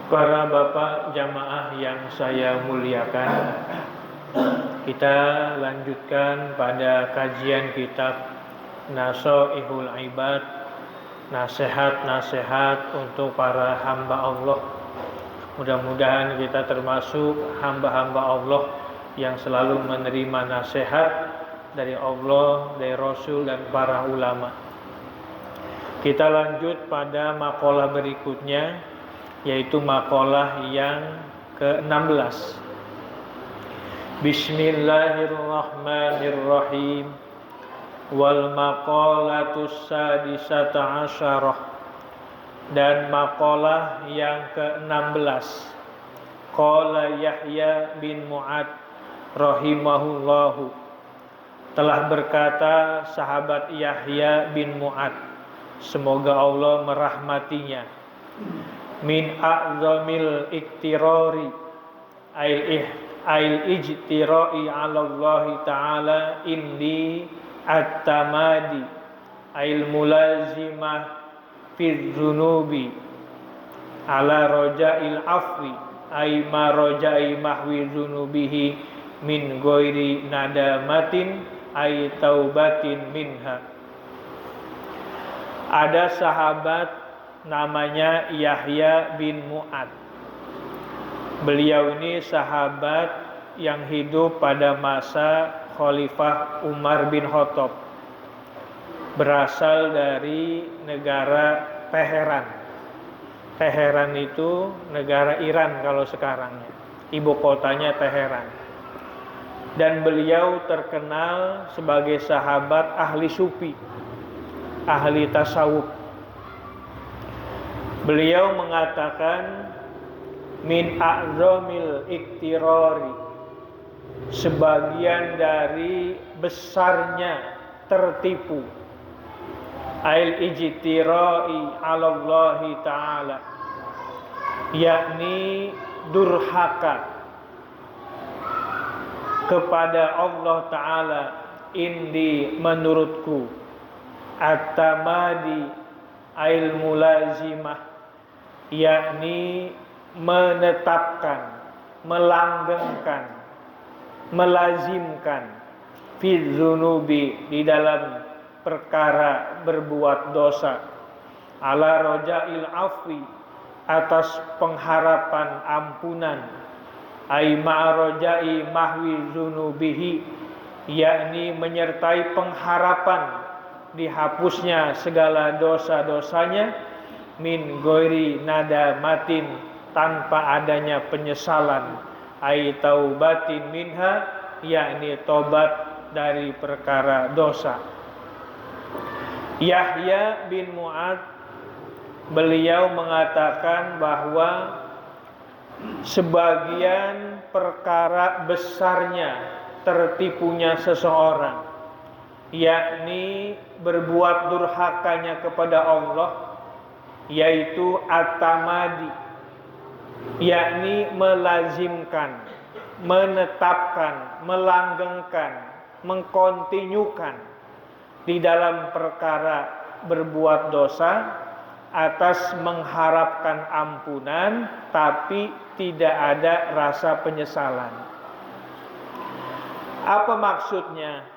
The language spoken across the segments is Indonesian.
Para bapak jamaah yang saya muliakan, kita lanjutkan pada kajian kitab Nashaihul Ibad, nasihat-nasihat untuk para hamba Allah. Mudah-mudahan kita termasuk hamba-hamba Allah yang selalu menerima nasihat dari Allah, dari Rasul dan para ulama. Kita lanjut pada makalah berikutnya, yaitu makalah yang ke-16. Bismillahirrahmanirrahim. Wal maqalatus sadisata asyarah. Dan makalah yang ke-16. Qala Yahya bin Mu'ad rahimahullahu. Telah berkata sahabat Yahya bin Mu'ad, semoga Allah merahmatinya, min a'zamil iktirari ail ijtirai 'ala Allah ta'ala indi at-tamadi ail mulazimah fi dzunubi ala raja'il afwi ay ma raja'i mahwi dzunubihi min ghairi nadamatin ay taubatin minha. Ada sahabat namanya Yahya bin Mu'ad. Beliau ini sahabat yang hidup pada masa Khalifah Umar bin Khattab. Berasal dari negara Teheran. Teheran itu negara Iran kalau sekarang. Ibu kotanya Teheran. Dan beliau terkenal sebagai sahabat ahli sufi, ahli tasawuf. Beliau mengatakan min a'zamil iktirari, sebagian dari besarnya tertipu, ail ijtirai 'ala Allah ta'ala, yakni durhaka kepada Allah ta'ala, indi menurutku, at-tamadi ail mulazimah, yakni menetapkan, melanggengkan, melazimkan, fi dzunubi, di dalam perkara berbuat dosa, ala raja'il afwi, atas pengharapan ampunan, ay ma'raja'i mahwi dzunubihi, yakni menyertai pengharapan dihapusnya segala dosa-dosanya, min ghairi nadamatin, tanpa adanya penyesalan, ai taubatin minha, yakni tobat dari perkara dosa. Yahya bin Mu'ad, beliau mengatakan bahwa sebagian perkara besarnya tertipunya seseorang, yakni berbuat durhakanya kepada Allah, yaitu at-tamadi, yakni melazimkan, menetapkan, melanggengkan, mengkontinyukan di dalam perkara berbuat dosa atas mengharapkan ampunan tapi tidak ada rasa penyesalan. Apa maksudnya?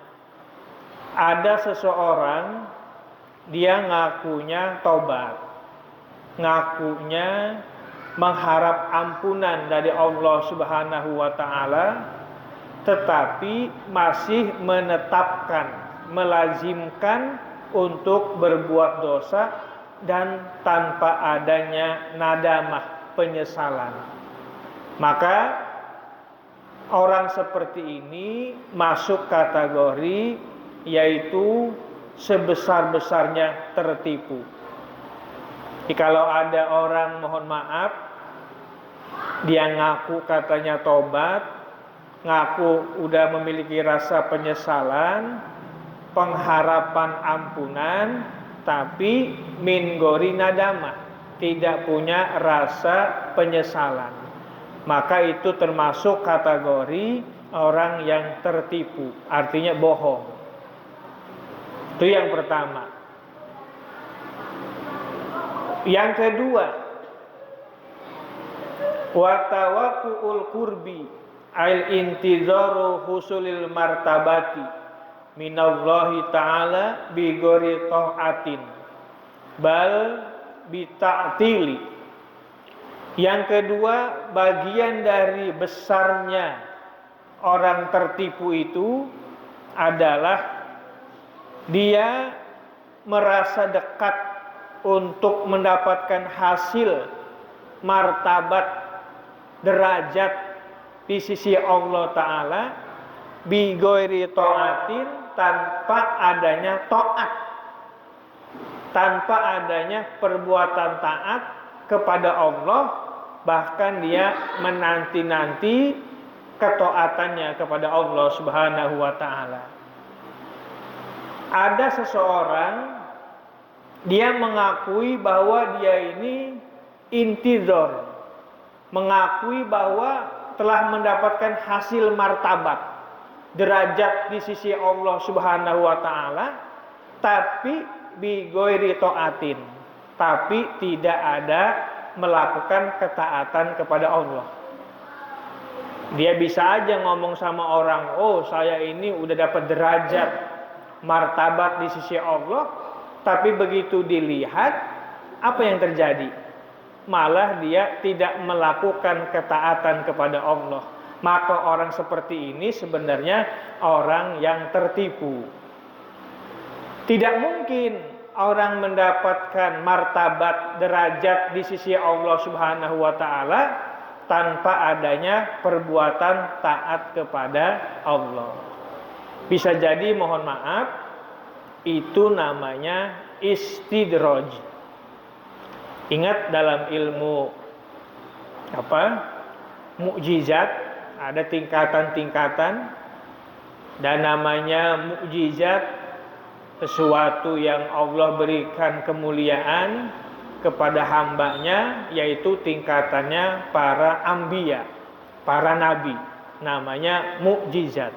Ada seseorang, dia ngakunya tobat, ngakunya mengharap ampunan dari Allah Subhanahu wa ta'ala, tetapi masih menetapkan, melazimkan untuk berbuat dosa dan tanpa adanya nadamah, penyesalan. Maka orang seperti ini masuk kategori yaitu sebesar-besarnya tertipu. Kalau ada orang, mohon maaf, dia ngaku katanya tobat, ngaku udah memiliki rasa penyesalan, pengharapan ampunan, tapi min ghairi nadamah, tidak punya rasa penyesalan, maka itu termasuk kategori orang yang tertipu, artinya bohong. Itu yang pertama. Yang kedua, Wa tawaqqu'ul qurbi al intizaru husulil martabati minallahi ta'ala bi ghairi ta'atin bal bi ta'tili. Yang kedua, bagian dari besarnya orang tertipu itu adalah dia merasa dekat untuk mendapatkan hasil martabat derajat di sisi Allah Ta'ala bi ghairi ta'atin, tanpa adanya taat, tanpa adanya perbuatan taat kepada Allah, bahkan dia menanti-nanti ketaatannya kepada Allah Subhanahu wa Ta'ala. Ada seseorang, dia mengakui bahwa dia ini intizar, mengakui bahwa telah mendapatkan hasil martabat derajat di sisi Allah Subhanahu wa Ta'ala, tapi bi ghairi taatin, tapi tidak ada melakukan ketaatan kepada Allah. Dia bisa aja ngomong sama orang, oh saya ini udah dapat derajat martabat di sisi Allah, tapi begitu dilihat, apa yang terjadi? Malah dia tidak melakukan ketaatan kepada Allah. Maka orang seperti ini sebenarnya orang yang tertipu. Tidak mungkin orang mendapatkan martabat derajat di sisi Allah Subhanahu wa Ta'ala tanpa adanya perbuatan taat kepada Allah. Bisa jadi, mohon maaf, itu namanya istidraj. Ingat dalam ilmu mukjizat ada tingkatan-tingkatan, dan namanya mukjizat sesuatu yang Allah berikan kemuliaan kepada hambanya, yaitu tingkatannya para anbiya, para nabi, namanya mukjizat.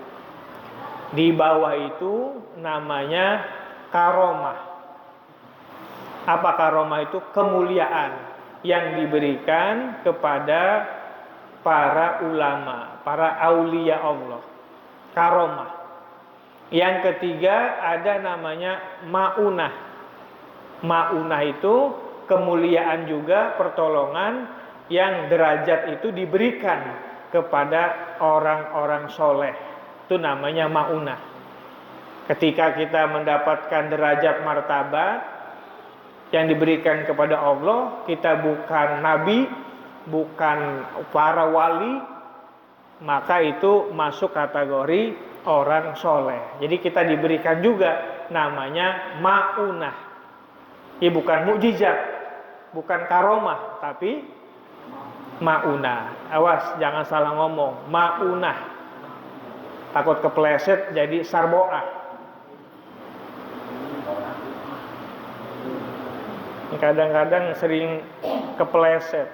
Di bawah itu namanya karomah. Apa karomah itu? Kemuliaan yang diberikan kepada para ulama, para aulia Allah. Karomah. Yang ketiga ada namanya maunah. Maunah itu kemuliaan juga, pertolongan yang derajat itu diberikan kepada orang-orang soleh. Itu namanya maunah. Ketika kita mendapatkan derajat martabat yang diberikan kepada Allah, kita bukan nabi, bukan para wali, maka itu masuk kategori orang soleh. Jadi kita diberikan juga namanya maunah. Ini bukan mukjizat, bukan karomah, tapi maunah. Awas jangan salah ngomong, maunah. Takut kepleset jadi sarboah. Kadang-kadang sering kepleset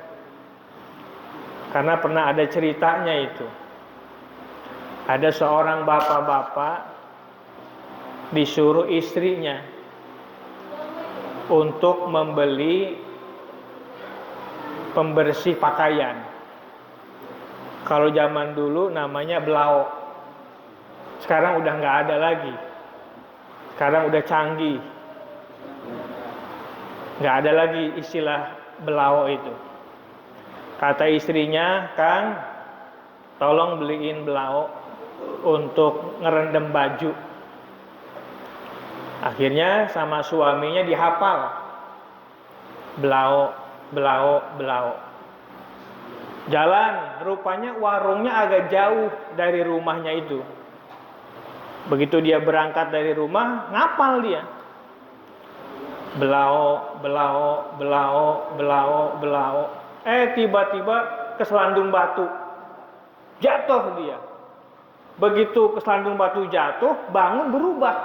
karena pernah ada ceritanya itu. Ada seorang bapak-bapak disuruh istrinya untuk membeli pembersih pakaian. Kalau zaman dulu namanya belau, sekarang udah nggak ada lagi. Sekarang udah canggih. Nggak ada lagi istilah belau itu. Kata istrinya, Kang, tolong beliin belau untuk ngerendam baju. Akhirnya sama suaminya dihafal. Belau, belau, belau. Jalan, rupanya warungnya agak jauh dari rumahnya itu. Begitu dia berangkat dari rumah, ngapal dia. Belau, belau, belau, belau, belau. Tiba-tiba keselandung batu. Jatuh dia. Begitu keselandung batu jatuh, bangun berubah.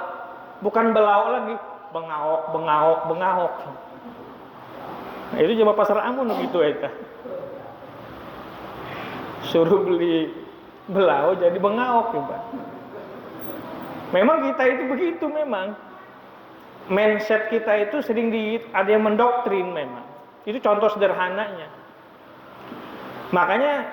Bukan belau lagi, bengawok, bengawok, bengawok. Nah, itu cuma pasar Amun gitu eta. Suruh beli belau jadi bengawok coba. Memang kita itu begitu memang. Mindset kita itu sering ada yang mendoktrin memang. Itu contoh sederhananya. Makanya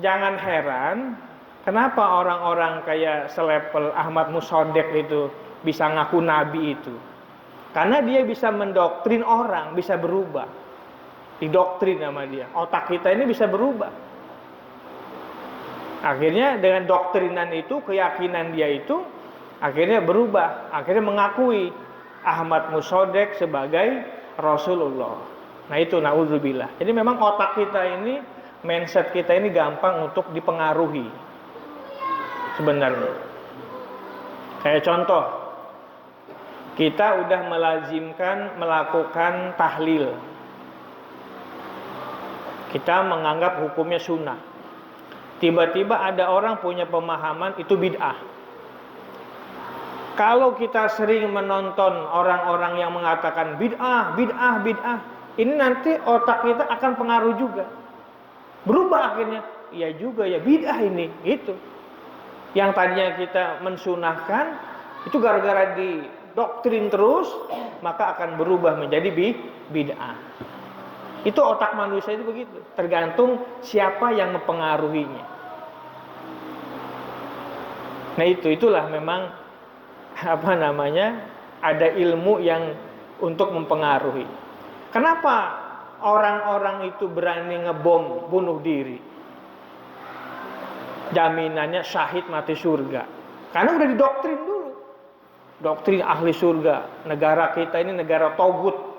jangan heran kenapa orang-orang kayak selepel Ahmad Mossadegh itu bisa ngaku nabi itu. Karena dia bisa mendoktrin orang, bisa berubah. Didoktrin sama dia. Otak kita ini bisa berubah. Akhirnya dengan doktrinan itu, keyakinan dia itu akhirnya berubah. Akhirnya mengakui Ahmad Mossadegh sebagai Rasulullah. Nah itu naudzubillah. Jadi memang otak kita ini, mindset kita ini gampang untuk dipengaruhi sebenarnya. Kayak contoh, kita udah melazimkan melakukan tahlil. Kita menganggap hukumnya sunnah. Tiba-tiba ada orang punya pemahaman itu bid'ah. Kalau kita sering menonton orang-orang yang mengatakan bid'ah, bid'ah, bid'ah, ini nanti otak kita akan pengaruh juga. Berubah akhirnya, iya juga ya bid'ah ini, gitu. Yang tadinya kita mensunahkan, itu gara-gara didoktrin terus, maka akan berubah menjadi bid'ah. Itu otak manusia itu begitu, tergantung siapa yang mempengaruhinya. Nah itulah memang ada ilmu yang untuk mempengaruhi. Kenapa orang-orang itu berani ngebom bunuh diri? Jaminannya syahid mati surga. Karena udah didoktrin dulu. Doktrin ahli surga. Negara kita ini negara togut.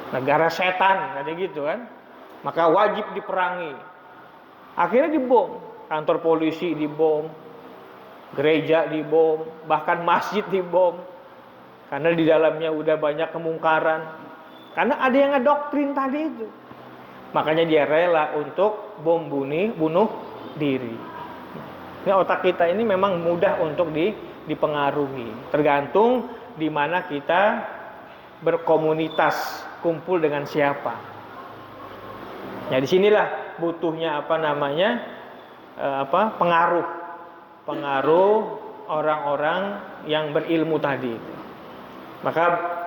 Negara setan, kayak gitu kan. Maka wajib diperangi. Akhirnya dibom. Kantor polisi dibom. Gereja dibom. Bahkan masjid dibom. Karena di dalamnya udah banyak kemungkaran. Karena ada yang ngedoktrin tadi itu. Makanya dia rela untuk bom bunuh diri. Ini otak kita ini memang mudah untuk dipengaruhi. Tergantung di mana kita berkomunitas, kumpul dengan siapa. Ya disinilah butuhnya pengaruh orang-orang yang berilmu tadi. Maka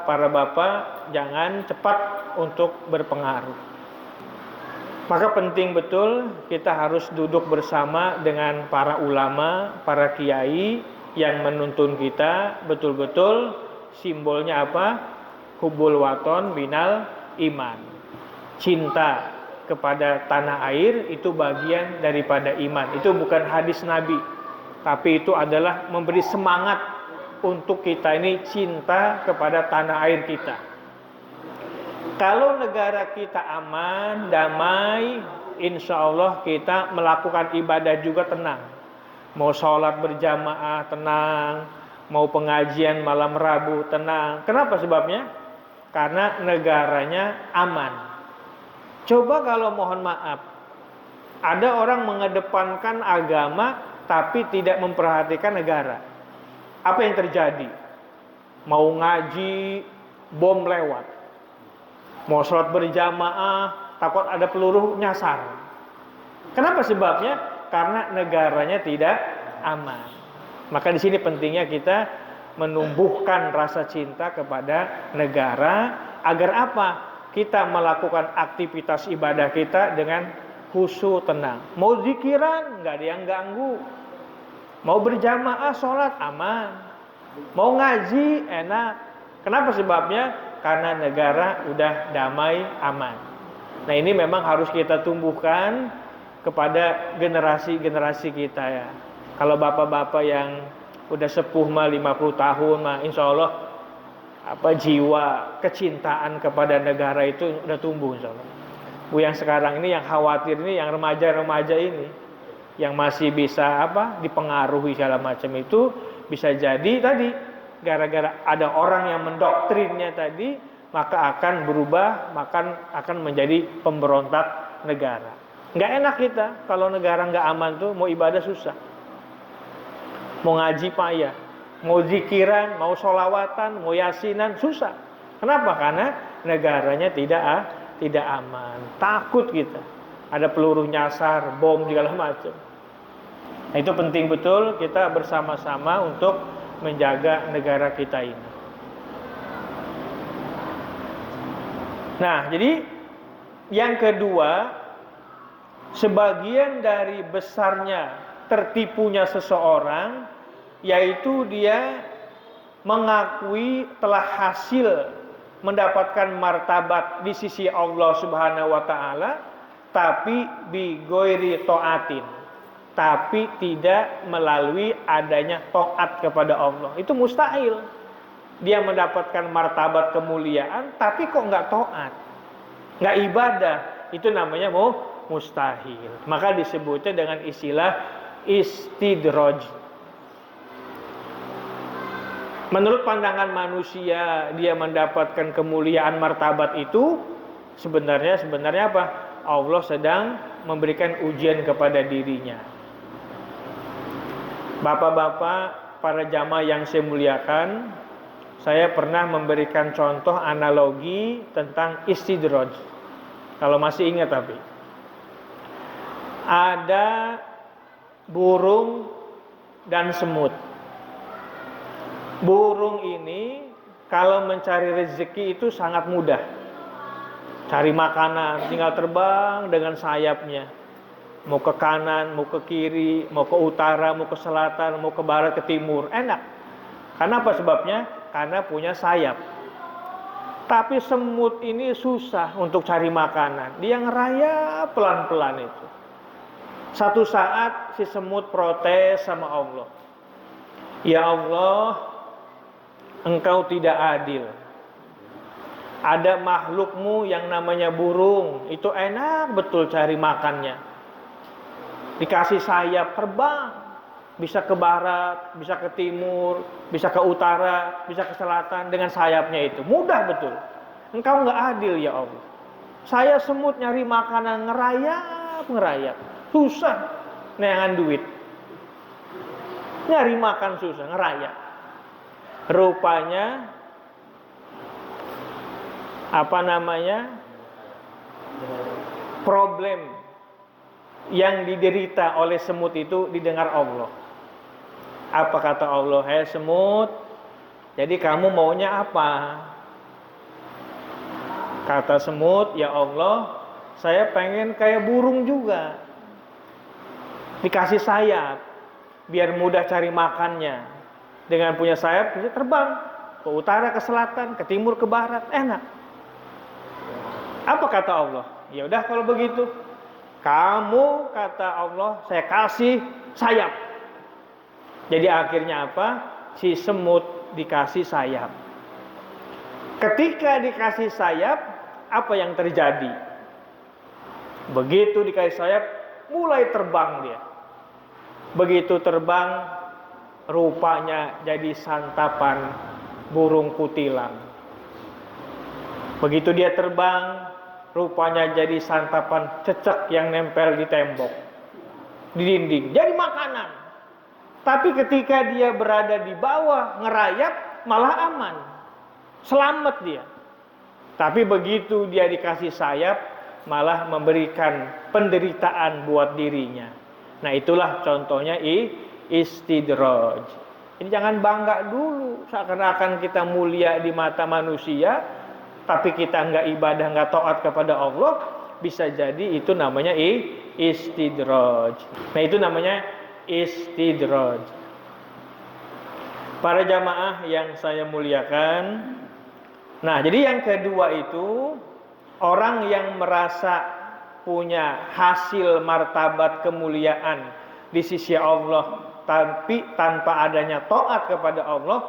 para bapak jangan cepat untuk berpengaruh. Maka penting betul kita harus duduk bersama dengan para ulama, para kiai yang menuntun kita betul-betul simbolnya apa? Hubbul waton binal iman. Cinta kepada tanah air itu bagian daripada iman. Itu bukan hadis Nabi, tapi itu adalah memberi semangat untuk kita ini cinta kepada tanah air kita. Kalau negara kita aman, damai, insya Allah kita melakukan ibadah juga tenang. Mau sholat berjamaah tenang, mau pengajian malam Rabu tenang. Kenapa sebabnya? Karena negaranya aman. Coba kalau mohon maaf, ada orang mengedepankan agama tapi tidak memperhatikan negara. Apa yang terjadi? Mau ngaji, bom lewat. Mau sholat berjamaah, takut ada peluru nyasar. Kenapa sebabnya? Karena negaranya tidak aman. Maka di sini pentingnya kita menumbuhkan rasa cinta kepada negara agar apa? Kita melakukan aktivitas ibadah kita dengan khusyuk tenang. Mau zikiran nggak ada yang ganggu. Mau berjamaah sholat aman. Mau ngaji enak. Kenapa sebabnya? Karena negara udah damai aman. Nah ini memang harus kita tumbuhkan kepada generasi-generasi kita ya. Kalau bapak-bapak yang udah sepuh mah 50 tahun mah insya Allah jiwa kecintaan kepada negara itu udah tumbuh insya Allah. Bu yang sekarang ini yang khawatir ini yang remaja-remaja ini yang masih bisa dipengaruhi segala macam itu bisa jadi tadi gara-gara ada orang yang mendoktrinnya tadi maka akan berubah, maka akan menjadi pemberontak negara. Nggak enak kita kalau negara nggak aman tuh mau ibadah susah. Mau ngaji payah, mau zikiran, mau sholawatan, mau yasinan, susah. Kenapa? Karena negaranya tidak aman. Takut kita. Ada peluru nyasar, bom, segala macam. Nah, itu penting betul kita bersama-sama untuk menjaga negara kita ini. Nah, jadi yang kedua, sebagian dari besarnya tertipunya seseorang, yaitu dia mengakui telah hasil mendapatkan martabat di sisi Allah Subhanahu wa taala, tapi bi ghairi taatin, tapi tidak melalui adanya taat kepada Allah. Itu mustahil. Dia mendapatkan martabat kemuliaan tapi kok nggak taat, nggak ibadah. Itu namanya mustahil. Maka disebutnya dengan istilah istidraj. Menurut pandangan manusia, dia mendapatkan kemuliaan martabat itu sebenarnya apa? Allah sedang memberikan ujian kepada dirinya. Bapak-bapak, para jamaah yang saya muliakan, saya pernah memberikan contoh analogi tentang istidraj. Kalau masih ingat tapi. Ada burung dan semut. Burung ini kalau mencari rezeki itu sangat mudah. Cari makanan, tinggal terbang dengan sayapnya. Mau ke kanan, mau ke kiri, mau ke utara, mau ke selatan, mau ke barat, ke timur. Enak. Karena apa sebabnya? Karena punya sayap. Tapi semut ini susah untuk cari makanan. Dia ngerayap pelan-pelan itu. Satu saat si semut protes sama Allah. Ya Allah, Engkau tidak adil. Ada makhlukmu yang namanya burung. Itu enak betul cari makannya. Dikasih sayap terbang. Bisa ke barat, bisa ke timur, bisa ke utara, bisa ke selatan dengan sayapnya itu. Mudah betul. Engkau nggak adil ya Allah. Saya semut nyari makanan ngerayap. Susah neangan duit. Nyari makan susah, ngerayap. Rupanya problem yang diderita oleh semut itu didengar Allah. Apa kata Allah? Hei semut, jadi kamu maunya apa? Kata semut, ya Allah, saya pengen kayak burung juga. Dikasih sayap, biar mudah cari makannya. Dengan punya sayap, bisa terbang ke utara, ke selatan, ke timur, ke barat, enak. Apa kata Allah? Ya udah kalau begitu, kamu, kata Allah, saya kasih sayap. Jadi akhirnya apa? Si semut dikasih sayap. Ketika dikasih sayap, apa yang terjadi? Begitu dikasih sayap, mulai terbang dia. Begitu terbang, rupanya jadi santapan burung kutilang. Begitu dia terbang, rupanya jadi santapan cecek yang nempel di tembok, di dinding, jadi makanan. Tapi ketika dia berada di bawah ngerayap, malah aman, selamat dia. Tapi begitu dia dikasih sayap, malah memberikan penderitaan buat dirinya. Nah itulah contohnya istidraj. Ini jangan bangga dulu seakan-akan kita mulia di mata manusia, tapi kita nggak ibadah, nggak taat kepada Allah. Bisa jadi itu namanya istidraj. Nah itu namanya istidraj. Para jamaah yang saya muliakan, nah jadi yang kedua itu orang yang merasa punya hasil martabat kemuliaan di sisi Allah tapi tanpa adanya taat kepada Allah,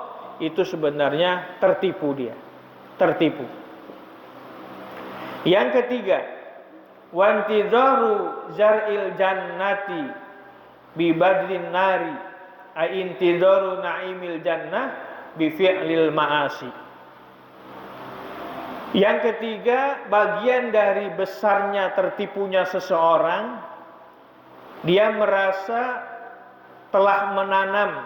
itu sebenarnya tertipu dia, tertipu. Yang ketiga, wantizaru zar'il jannati bi badlin nari, ai intizaru naimil jannah bi fi'lil ma'asi. Yang ketiga, bagian dari besarnya tertipunya seseorang, dia merasa telah menanam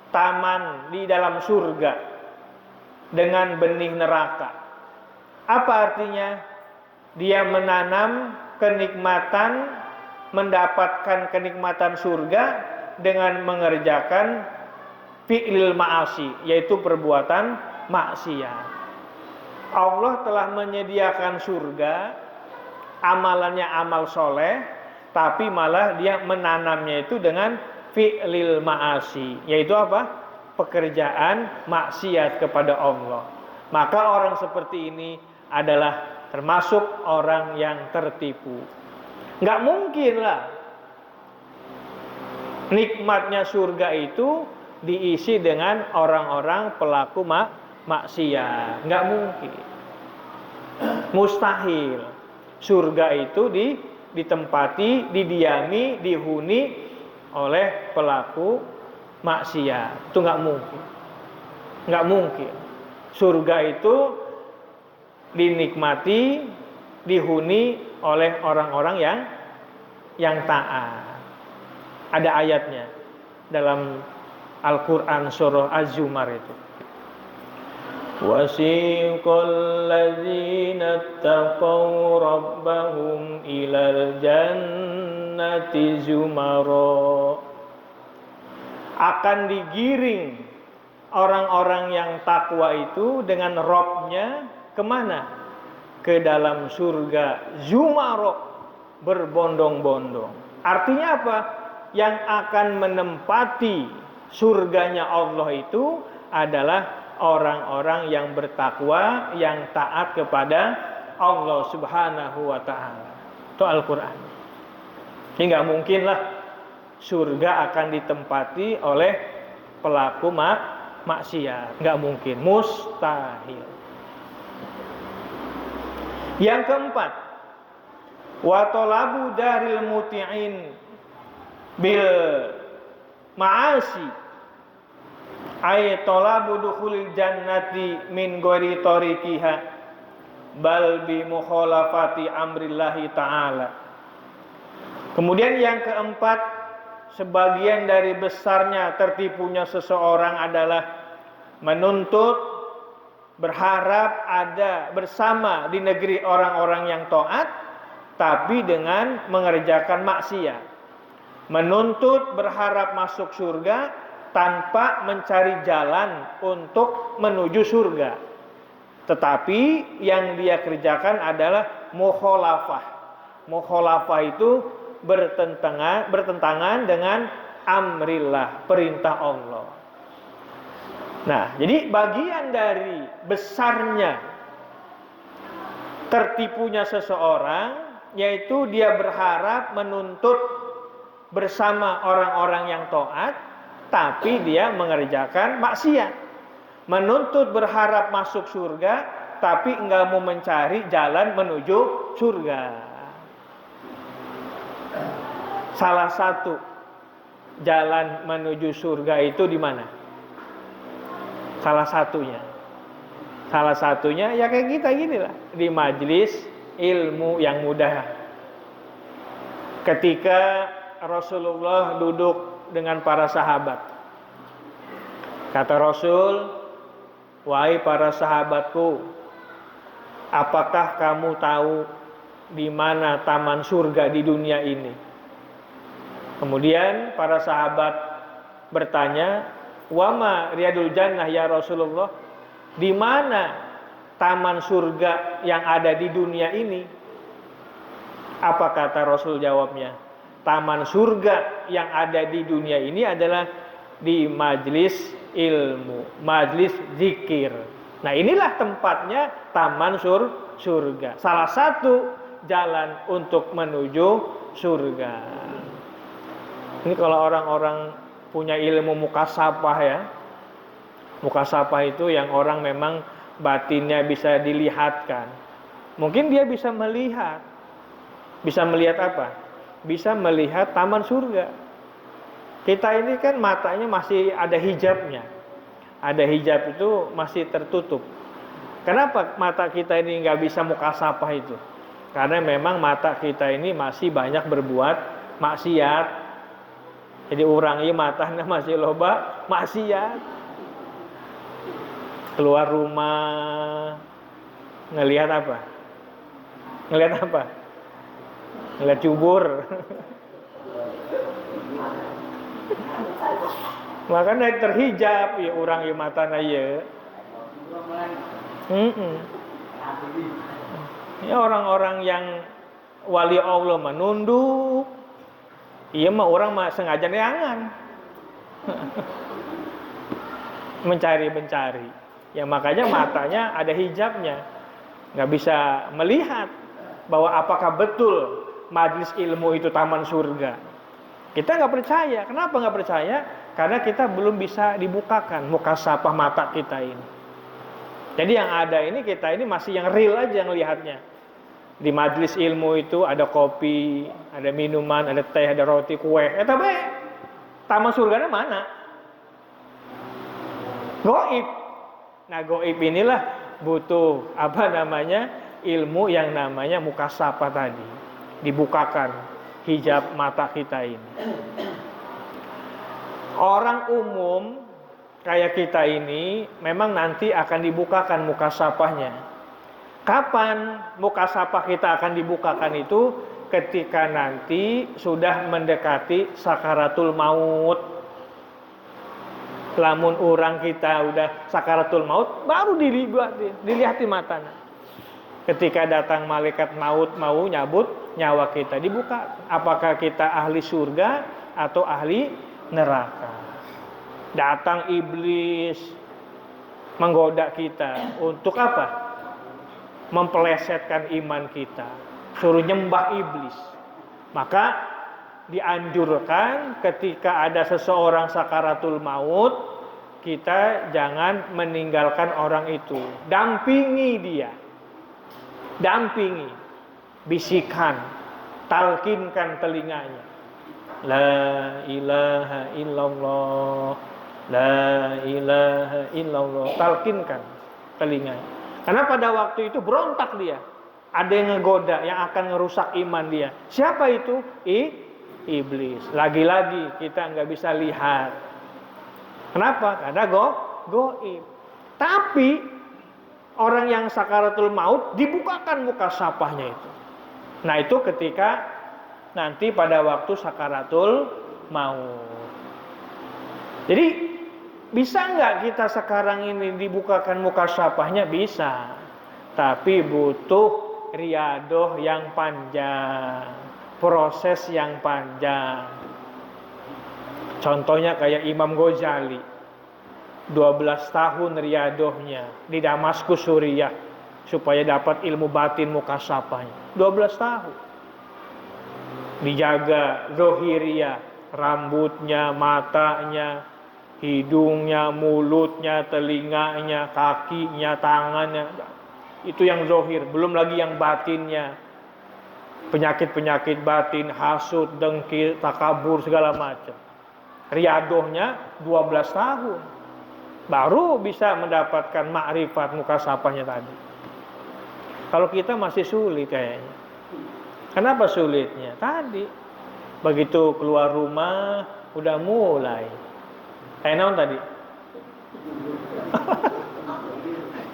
taman di dalam surga dengan benih neraka. Apa artinya? Dia menanam kenikmatan, mendapatkan kenikmatan surga dengan mengerjakan fi'lil ma'asi, yaitu perbuatan maksiat. Allah telah menyediakan surga, amalannya amal soleh, tapi malah dia menanamnya itu dengan fi'lil ma'asi, yaitu apa? Pekerjaan maksiat kepada Allah. Maka orang seperti ini adalah termasuk orang yang tertipu. Nggak mungkin lah nikmatnya surga itu diisi dengan orang-orang pelaku maksiat. Nggak mungkin. Mustahil. Surga itu ditempati, didiami, dihuni oleh pelaku maksiat. Itu nggak mungkin. Nggak mungkin. Surga itu dinikmati, dihuni oleh orang-orang yang taat. Ada ayatnya dalam Al-Quran surah Az-Zumar itu. Wasiqal ladzina taqaw rabbahum ilal jannati zumara. Akan digiring orang-orang yang takwa itu dengan Robnya kemana? Ke dalam surga zumara, berbondong-bondong. Artinya apa? Yang akan menempati surganya Allah itu adalah orang-orang yang bertakwa, yang taat kepada Allah Subhanahu wa ta'ala. Itu Al-Quran. Ini nggak mungkinlah surga akan ditempati oleh pelaku maksiat. Nggak mungkin, mustahil. Yang keempat, wa talabu daril muti'in bil ma'asi ay talabu dukhulil jannati min ghairi tariqiha bal bi mukhalafati amrillahi ta'ala. Kemudian yang keempat, sebagian dari besarnya tertipunya seseorang adalah menuntut, berharap ada bersama di negeri orang-orang yang taat, tapi dengan mengerjakan maksiat. Menuntut, berharap masuk surga tanpa mencari jalan untuk menuju surga. Tetapi yang dia kerjakan adalah mukhalafah. Mukhalafah itu bertentangan dengan amrillah, perintah Allah. Nah, jadi bagian dari besarnya tertipunya seseorang yaitu dia berharap menuntut bersama orang-orang yang taat, tapi dia mengerjakan maksiat. Menuntut berharap masuk surga, tapi enggak mau mencari jalan menuju surga. Salah satu jalan menuju surga itu di mana? Salah satunya ya kayak kita gini lah, di majelis ilmu yang mudah. Ketika Rasulullah duduk dengan para sahabat, kata Rasul, wahai para sahabatku, apakah kamu tahu di mana taman surga di dunia ini? Kemudian para sahabat bertanya, wama riyadul jannah ya Rasulullah, di mana taman surga yang ada di dunia ini? Apa kata Rasul jawabnya? Taman surga yang ada di dunia ini adalah di majlis ilmu, majlis zikir. Nah, inilah tempatnya taman surga. Salah satu jalan untuk menuju surga. Ini kalau orang-orang punya ilmu mukasafah ya. Mukasafah itu yang orang memang batinnya bisa dilihatkan. Mungkin dia bisa melihat. Bisa melihat apa? Bisa melihat taman surga. Kita ini kan matanya masih ada hijabnya. Ada hijab itu masih tertutup. Kenapa mata kita ini nggak bisa mukasafah itu? Karena memang mata kita ini masih banyak berbuat maksiat. Jadi orang ini matanya masih loba maksiat. Keluar rumah ngelihat apa? Ngelihat apa? Ngelihat cubur. Makanya terhijab ya orang ieu matana ieu. Ya orang-orang yang wali Allah menunduk. Iya mah orang mah sengaja neangan. Mencari. Ya makanya matanya ada hijabnya. Nggak bisa melihat bahwa apakah betul majelis ilmu itu taman surga. Kita nggak percaya. Kenapa nggak percaya? Karena kita belum bisa dibukakan mukasafah mata kita ini. Jadi yang ada ini kita ini masih yang real aja ngelihatnya. Di majelis ilmu itu ada kopi, ada minuman, ada teh, ada roti, kue. Tapi taman surganya mana? Goib. Nah goib inilah butuh ilmu yang namanya mukasafah tadi. Dibukakan hijab mata kita ini. Orang umum kayak kita ini memang nanti akan dibukakan mukasafahnya. Kapan mukasafah kita akan dibukakan itu? Ketika nanti sudah mendekati sakaratul maut. Lamun orang kita udah sakaratul maut, baru dilihatin matanya. Ketika datang malaikat maut mau nyabut nyawa kita, dibuka. Apakah kita ahli surga atau ahli neraka? Datang iblis menggoda kita untuk apa? Mempelesetkan iman kita, suruh nyembah iblis. Maka dianjurkan ketika ada seseorang sakaratul maut, kita jangan meninggalkan orang itu. Dampingi dia. Dampingi. Bisikan, talkinkan telinganya. La ilaha illallah. La ilaha illallah. Talkinkan telinganya. Karena pada waktu itu berontak dia. Ada yang ngegoda, yang akan ngerusak iman dia. Siapa itu? Iblis. Lagi-lagi kita nggak bisa lihat. Kenapa? Karena goib. Tapi orang yang sakaratul maut dibukakan mukasafahnya itu. Nah itu ketika nanti pada waktu sakaratul maut. Jadi bisa nggak kita sekarang ini dibukakan mukasafahnya? Bisa. Tapi butuh riadoh yang panjang. Proses yang panjang. Contohnya kayak Imam Ghazali. 12 tahun riadohnya di Damaskus Suriah. Supaya dapat ilmu batin mukasafahnya. 12 tahun. Dijaga zohiriyah. Rambutnya, matanya, hidungnya, mulutnya, telinganya, kakinya, tangannya. Itu yang zohir. Belum lagi yang batinnya. Penyakit-penyakit batin, hasud, dengki, takabur, segala macam. Riadohnya 12 tahun. Baru bisa mendapatkan makrifat mukasafahnya tadi. Kalau kita masih sulit kayaknya. Kenapa sulitnya? Tadi. Begitu keluar rumah, udah mulai. Kayak naon tadi?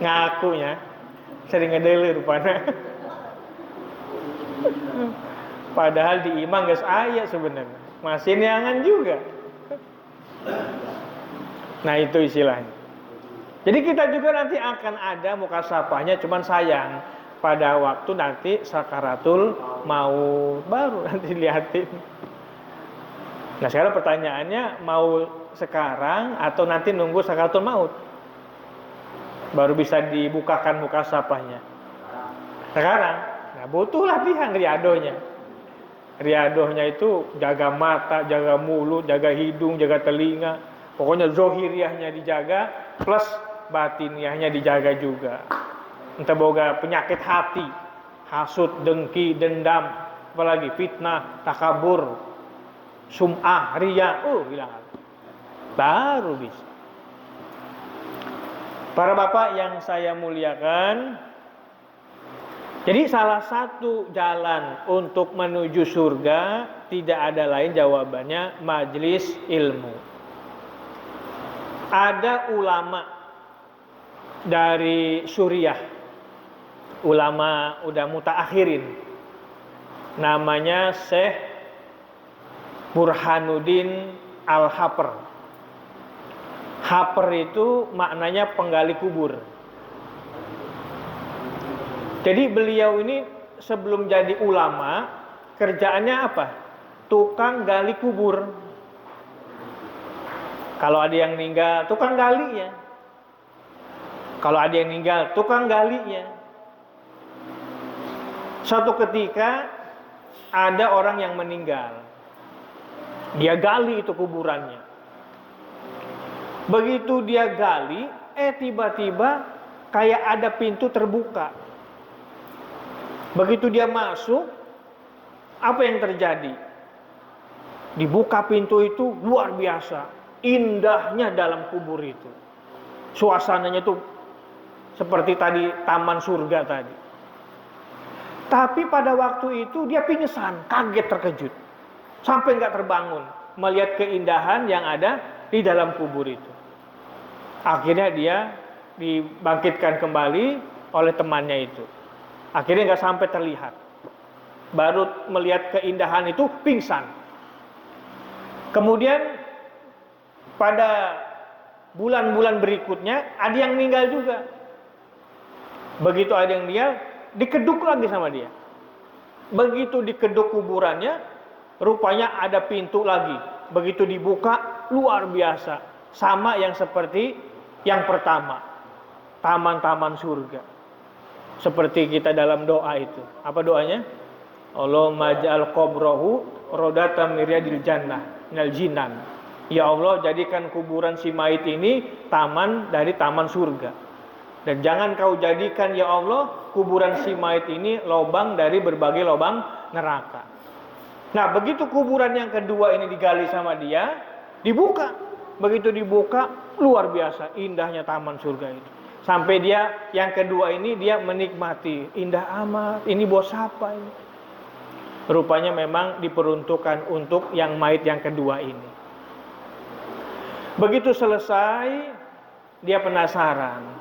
Ngakunya sering ngedeler rupanya. Padahal di imam geus aya sebenarnya. Masih neangan juga. Nah itu istilahnya. Jadi kita juga nanti akan ada mukasafahnya, cuman sayang pada waktu nanti sakaratul maut baru nanti lihatin. Nah sekarang pertanyaannya, mau sekarang atau nanti nunggu sakaratul maut baru bisa dibukakan mukasafahnya? Sekarang. Nah butuh latihan riadohnya. Riadohnya itu jaga mata, jaga mulut, jaga hidung, jaga telinga. Pokoknya zohiriyahnya dijaga plus batiniahnya dijaga juga. Entah boga penyakit hati, hasud, dengki, dendam, apalagi fitnah, takabur, sum'ah, riya, hilang. Baru bisa. Para bapak yang saya muliakan, jadi salah satu jalan untuk menuju surga tidak ada lain jawabannya majelis ilmu. Ada ulama dari Suriah, ulama udah mutaakhirin, namanya Syekh Burhanuddin Al-Hapr. Hapr itu maknanya penggali kubur. Jadi beliau ini sebelum jadi ulama, kerjaannya apa? Tukang gali kubur. Kalau ada yang meninggal, tukang gali ya. Kalau ada yang meninggal, tukang gali ya. Suatu ketika ada orang yang meninggal. Dia gali itu kuburannya. Begitu dia gali, tiba-tiba kayak ada pintu terbuka. Begitu dia masuk, apa yang terjadi? Dibuka pintu itu luar biasa. Indahnya dalam kubur itu. Suasananya itu seperti tadi taman surga tadi. Tapi pada waktu itu dia pingsan, kaget terkejut. Sampai nggak terbangun melihat keindahan yang ada di dalam kubur itu. Akhirnya dia dibangkitkan kembali oleh temannya itu. Akhirnya nggak sampai terlihat. Baru melihat keindahan itu pingsan. Kemudian pada bulan-bulan berikutnya ada yang meninggal juga. Begitu ada yang meninggal, dikeduk lagi sama dia. Begitu dikeduk kuburannya, rupanya ada pintu lagi. Begitu dibuka, luar biasa. Sama yang seperti yang pertama. Taman-taman surga. Seperti kita dalam doa itu. Apa doanya? Allahumma ja'al qabrahu rodatan miryadil jannah minal jinan. Ya Allah, jadikan kuburan si mayit ini taman dari taman surga. Dan jangan kau jadikan ya Allah kuburan si mayit ini lobang dari berbagai lobang neraka. Nah, begitu kuburan yang kedua ini digali sama dia, dibuka. Begitu dibuka, luar biasa indahnya taman surga itu. Sampai dia yang kedua ini dia menikmati, indah amat, ini bos apa ini? Rupanya memang diperuntukkan untuk yang mayit yang kedua ini. Begitu selesai, dia penasaran.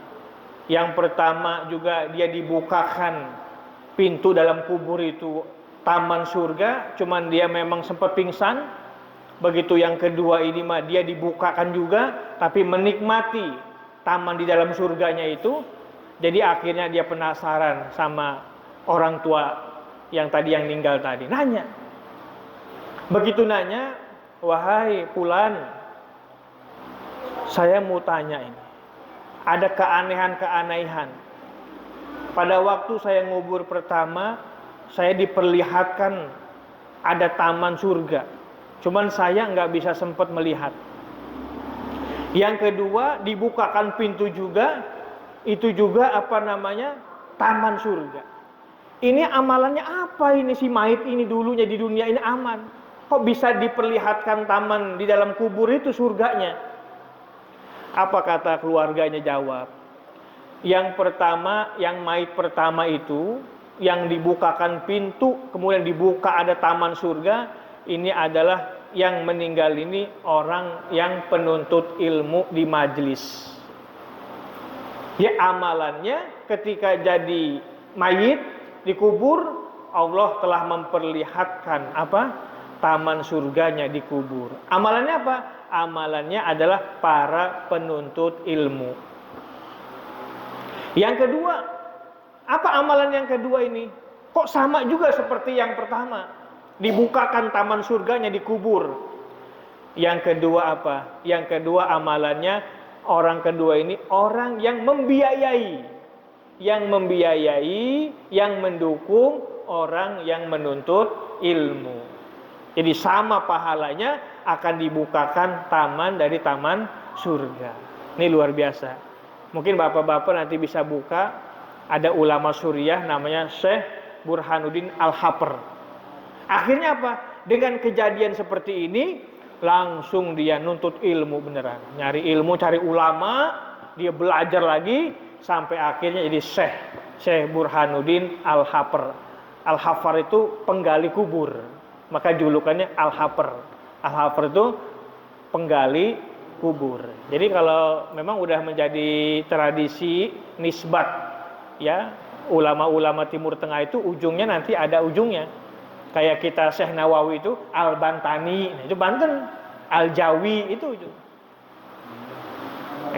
Yang pertama juga dia dibukakan pintu dalam kubur itu, taman surga, cuman dia memang sempat pingsan. Begitu yang kedua ini mah dia dibukakan juga, tapi menikmati taman di dalam surganya itu. Jadi akhirnya dia penasaran sama orang tua yang tadi yang meninggal tadi. Nanya. Begitu nanya, wahai Fulan, saya mau tanya ini. Ada keanehan-keanehan. Pada waktu saya ngubur pertama, saya diperlihatkan ada taman surga. Cuman saya nggak bisa sempat melihat. Yang kedua, dibukakan pintu juga, itu juga taman surga. Ini amalannya apa ini si mayit ini dulunya di dunia ini aman? Kok bisa diperlihatkan taman di dalam kubur itu surganya? Apa kata keluarganya jawab? Yang pertama, yang mayit pertama itu, yang dibukakan pintu, kemudian dibuka ada taman surga, ini adalah yang meninggal ini orang yang penuntut ilmu di majelis. Ya, amalannya ketika jadi mayit dikubur, Allah telah memperlihatkan taman surganya dikubur. Amalannya apa? Amalannya adalah para penuntut ilmu. Yang kedua, apa amalan yang kedua ini? Kok sama juga seperti yang pertama? Dibukakan taman surganya dikubur. Yang kedua apa? Yang kedua amalannya orang kedua ini orang yang membiayai, yang mendukung orang yang menuntut ilmu. Jadi sama pahalanya akan dibukakan taman dari taman surga. Ini luar biasa. Mungkin bapak-bapak nanti bisa buka, ada ulama Suriah namanya Syekh Burhanuddin Al-Hapr. Akhirnya apa? Dengan kejadian seperti ini, langsung dia nuntut ilmu beneran. Nyari ilmu, cari ulama, dia belajar lagi, sampai akhirnya jadi Syekh Burhanuddin Al-Hapr. Al-Hapr itu penggali kubur. Maka julukannya Al-Hapr. Al-Hapr itu penggali kubur. Jadi kalau memang udah menjadi tradisi nisbat, ya, ulama-ulama Timur Tengah itu ujungnya nanti ada ujungnya. Kayak kita Syekh Nawawi itu Al-Bantani, itu Banten. Al-Jawi itu.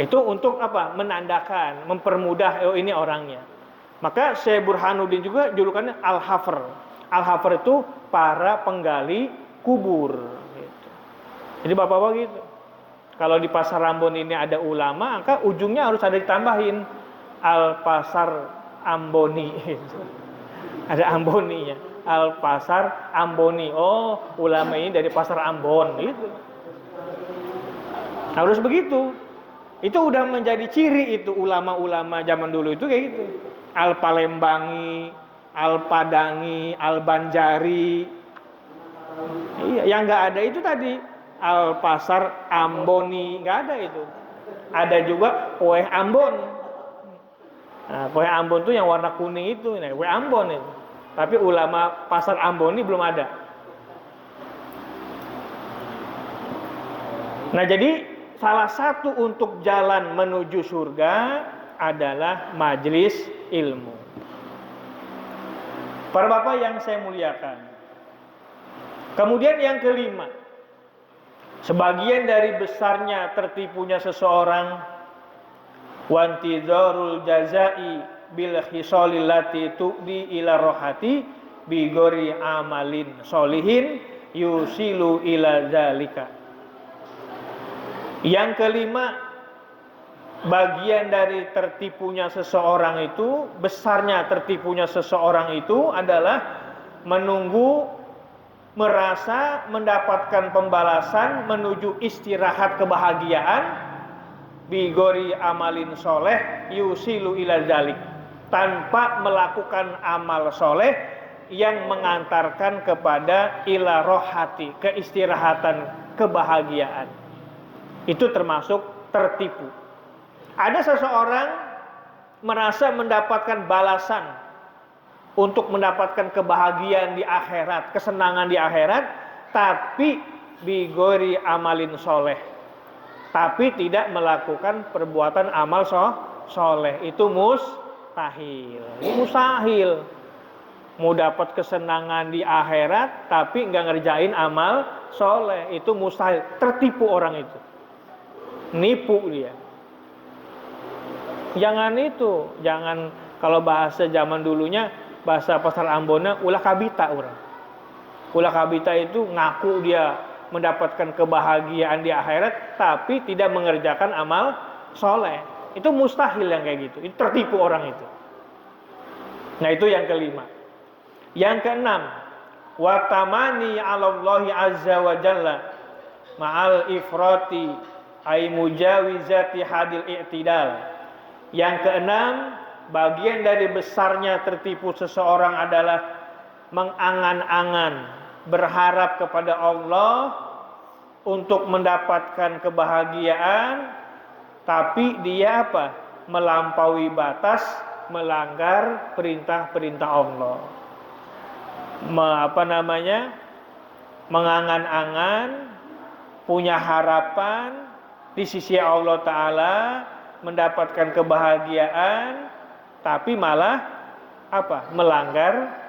Itu untuk apa? Menandakan, mempermudah, oh ini orangnya. Maka Syekh Burhanuddin juga julukannya Al-Hafr. Al-Hafr itu para penggali kubur. Gitu. Jadi bapak-bapak gitu. Kalau di Pasar Ambon ini ada ulama, maka ujungnya harus ada ditambahin Al-Pasar Amboni. Ada Amboninya. Al-Pasar Amboni. Oh, ulama ini dari Pasar Ambon. Gitu. Harus begitu. Itu udah menjadi ciri itu ulama-ulama zaman dulu itu kayak gitu. Al-Palembangi, Al-Padangi, Al-Banjari. Iya, yang nggak ada itu tadi Al-Pasar Amboni, nggak ada itu. Ada juga kue Ambon. Nah, kue Ambon tuh yang warna kuning itu, nah, kue Ambon itu. Tapi ulama Pasar Amboni belum ada. Nah, jadi salah satu untuk jalan menuju surga adalah majelis ilmu. Para bapak yang saya muliakan. Kemudian yang kelima, sebagian dari besarnya tertipunya seseorang wantizarul jazai bil khisalil lati tu'di ila rohati bi gori amalin solihin yusilu ila zalika. Yang kelima, bagian dari tertipunya seseorang itu, besarnya tertipunya seseorang itu adalah menunggu, merasa mendapatkan pembalasan menuju istirahat kebahagiaan bigori amalin soleh yusilu ila zalik, tanpa melakukan amal soleh yang mengantarkan kepada ila rohati, keistirahatan, kebahagiaan. Itu termasuk tertipu. Ada seseorang merasa mendapatkan balasan untuk mendapatkan kebahagiaan di akhirat, kesenangan di akhirat, tapi bigori amalin soleh, tapi tidak melakukan perbuatan amal soleh. Itu mustahil. Mustahil. Mau dapat kesenangan di akhirat tapi nggak ngerjain amal soleh, itu mustahil. Tertipu orang itu, nipu dia. Jangan itu, jangan, kalau bahasa zaman dulunya, bahasa Pasar Ambona, ulah kabita orang. Ulah kabita itu ngaku dia mendapatkan kebahagiaan di akhirat tapi tidak mengerjakan amal soleh. Itu mustahil yang kayak gitu. Itu tertipu orang itu. Nah, itu yang kelima. Yang keenam, watamani 'alallahi azza wa jalla ma'al ifrati ay mujawizati hadil i'tidal. Yang keenam, bagian dari besarnya tertipu seseorang adalah mengangan-angan, berharap kepada Allah untuk mendapatkan kebahagiaan, tapi dia apa? Melampaui batas, melanggar perintah-perintah Allah. Mengangan-angan, punya harapan di sisi Allah Ta'ala, mendapatkan kebahagiaan, tapi malah apa? Melanggar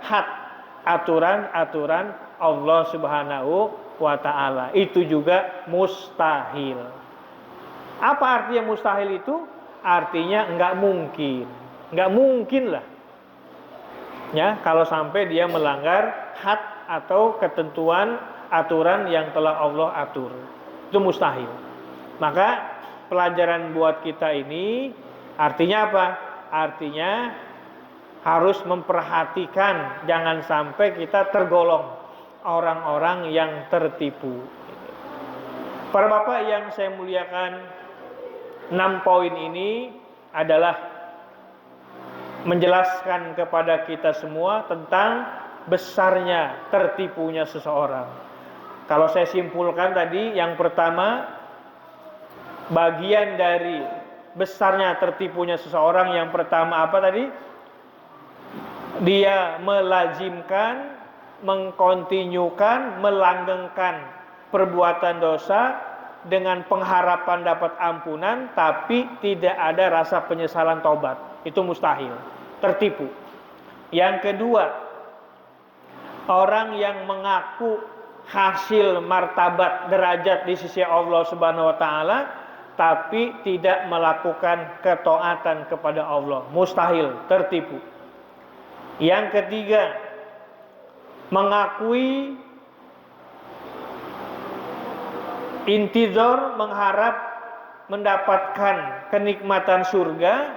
aturan-aturan Allah Subhanahu wa Ta'ala. Itu juga mustahil. Apa artinya mustahil itu? Artinya enggak mungkin. Enggak mungkin lah. Ya, kalau sampai dia melanggar had atau ketentuan aturan yang telah Allah atur. Itu mustahil. Maka pelajaran buat kita ini artinya apa? Artinya harus memperhatikan jangan sampai kita tergolong orang-orang yang tertipu. Para bapak yang saya muliakan, 6 poin ini adalah menjelaskan kepada kita semua tentang besarnya tertipunya seseorang. Kalau saya simpulkan tadi, yang pertama, bagian dari besarnya tertipunya seseorang yang pertama apa tadi? Dia melazimkan, mengkontinyukan, melanggengkan perbuatan dosa dengan pengharapan dapat ampunan, tapi tidak ada rasa penyesalan taubat. Itu mustahil, tertipu. Yang kedua, orang yang mengaku hasil martabat derajat di sisi Allah Subhanahu wa Ta'ala, tapi tidak melakukan ketaatan kepada Allah, mustahil, tertipu. Yang ketiga, mengakui intizar, mengharap mendapatkan kenikmatan surga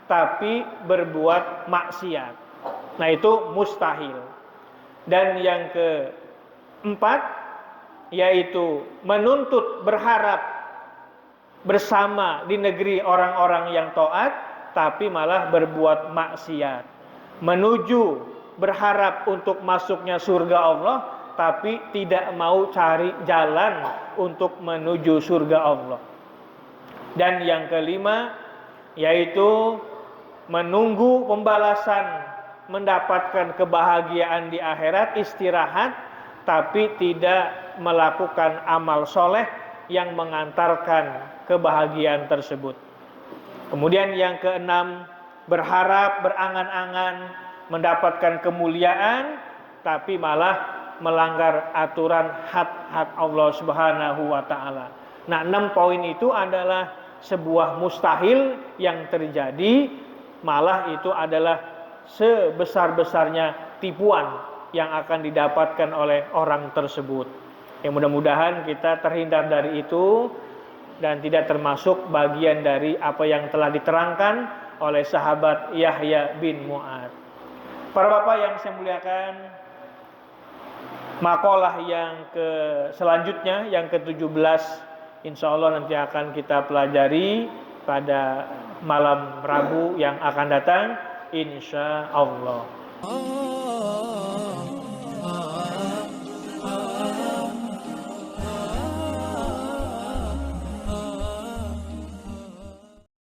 tapi berbuat maksiat. Nah, itu mustahil. Dan yang keempat, yaitu menuntut, berharap bersama di negeri orang-orang yang taat tapi malah berbuat maksiat. Menuju, berharap untuk masuknya surga Allah tapi tidak mau cari jalan untuk menuju surga Allah. Dan yang kelima, yaitu menunggu pembalasan, mendapatkan kebahagiaan di akhirat, istirahat, tapi tidak melakukan amal soleh yang mengantarkan kebahagiaan tersebut. Kemudian yang keenam, berharap, berangan-angan mendapatkan kemuliaan, tapi malah melanggar aturan hak-hak Allah Subhanahu wa Ta'ala. Nah, 6 poin itu adalah sebuah mustahil yang terjadi, malah itu adalah sebesar-besarnya tipuan yang akan didapatkan oleh orang tersebut. Yang mudah-mudahan kita terhindar dari itu dan tidak termasuk bagian dari apa yang telah diterangkan oleh sahabat Yahya bin Mu'ad. Para bapak yang saya muliakan, makalah yang selanjutnya, yang ke-17, insya Allah nanti akan kita pelajari pada malam Rabu yang akan datang, insya Allah.